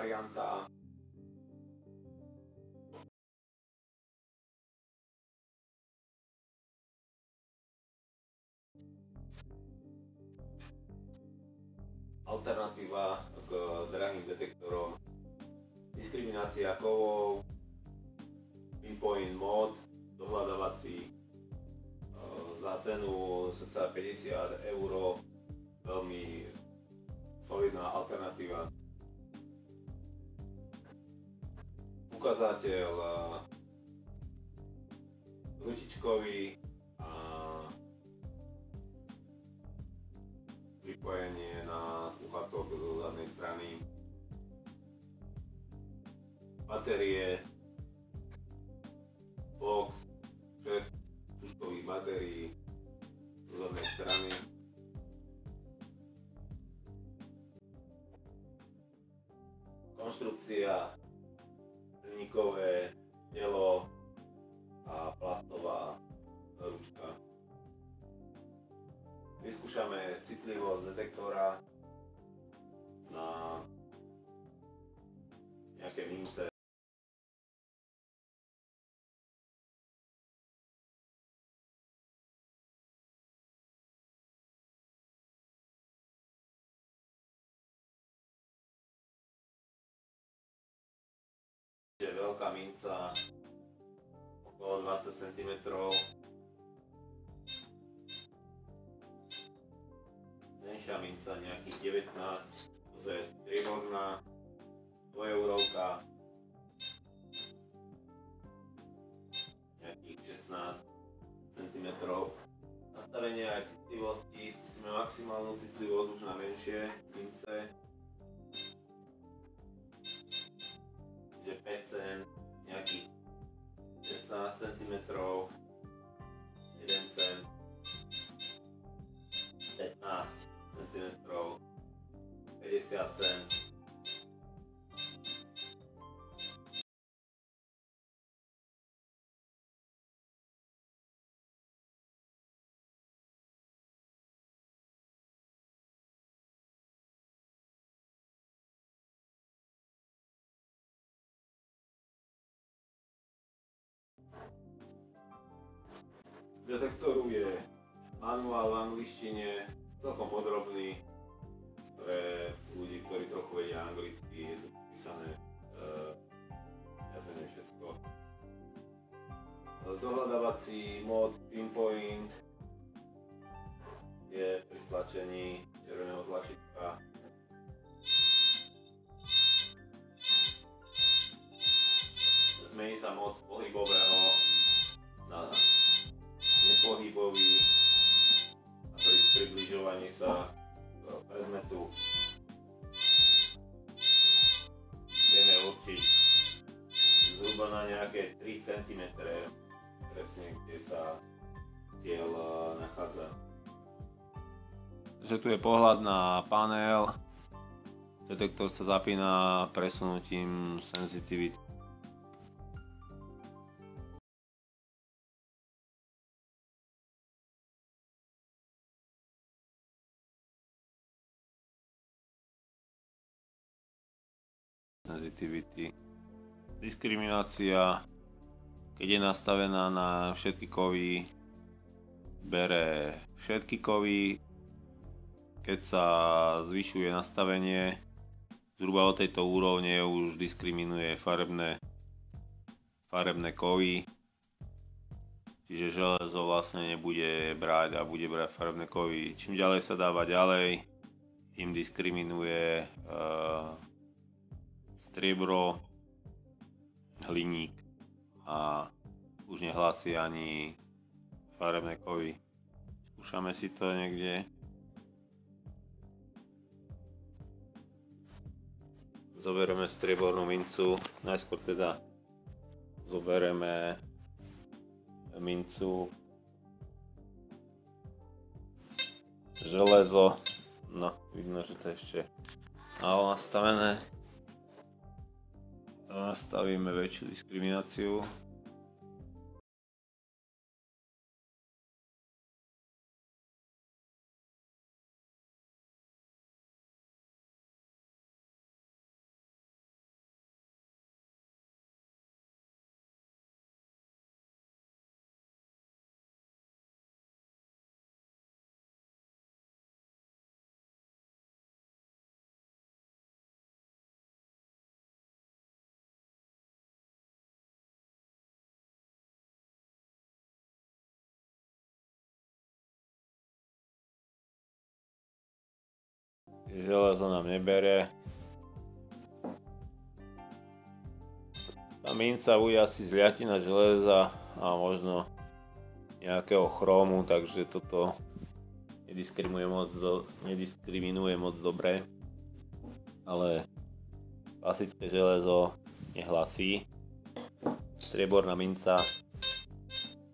varianta. Alternatíva k drahým detektorom. Diskriminácia kovov, pinpoint mod, dohľadávací za cenu cca 50 €, veľmi solidná alternatíva. Ukazateľ ručičkový a pripojenie na sluchatok zo zadnej strany. Batérie, box, 6 puškových batérií zo zadnej strany. Konštrukcia, hliníkové telo a plastová ručka. Vyskúšame citlivosť detektora na nejaké mince. Veľká minca okolo 20 cm, menšia minca nejakých 19, to je strieborná, 2 eurovka, nejakých 16 cm. Nastavenie aj citlivosti, skúsime maximálnu citlivosť už na menšie mince. 5 cent, nejakých 16 cm, 1 cent, 15 cm, 50 cent. Detektoru je manuál v angličtine, celkom podrobný pre ľudí, ktorí trochu vedia anglicky, je tu písané všetko. Dohľadávací mód pinpoint je pri stlačení červeného tlačítka. Zmení sa moc pohybového na nepohybový a pri približovaní sa predmetu vieme určiť zhruba na nejaké 3 cm presne, kde sa cieľ nachádza. Že tu je pohľad na panel, detektor sa zapína presunutím sensitivity. Diskriminácia, keď je nastavená na všetky kovy, bere všetky kovy. Keď sa zvyšuje nastavenie zhruba od tejto úrovne, už diskriminuje farebné kovy, čiže železo vlastne nebude brať a bude brať farebné kovy. Čím ďalej sa dáva ďalej, tým diskriminuje striebro, hliník a už nehlási ani farebné kovy. Skúšame si to niekde. Zoberieme striebornú mincu, najskôr teda zoberieme mincu železo, no vidno, že to je ešte málo nastavené. Nastavíme väčšiu diskrimináciu. železo nám nebere. Tá minca bude asi zliatina železa a možno nejakého chrómu, takže toto nediskriminuje moc dobre, ale klasické železo nehlasí. Strieborná minca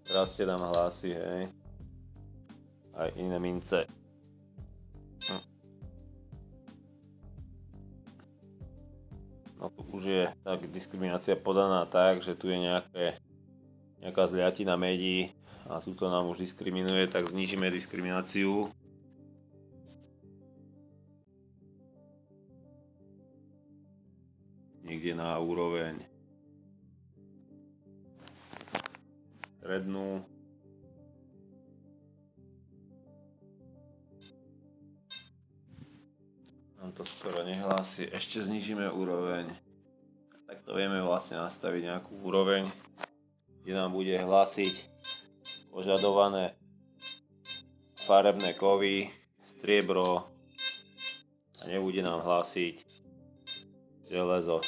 rastie nám hlasí, hej. Aj iné mince. No tu už je tak diskriminácia podaná tak, že tu je nejaká zliatina medí a tuto nám už diskriminuje, tak znížime diskrimináciu. Niekde na úroveň strednú. Nám to skoro nehlási. Ešte znížime úroveň. Takto vieme vlastne nastaviť nejakú úroveň, kde nám bude hlásiť požadované farebné kovy, striebro a nebude nám hlásiť železo.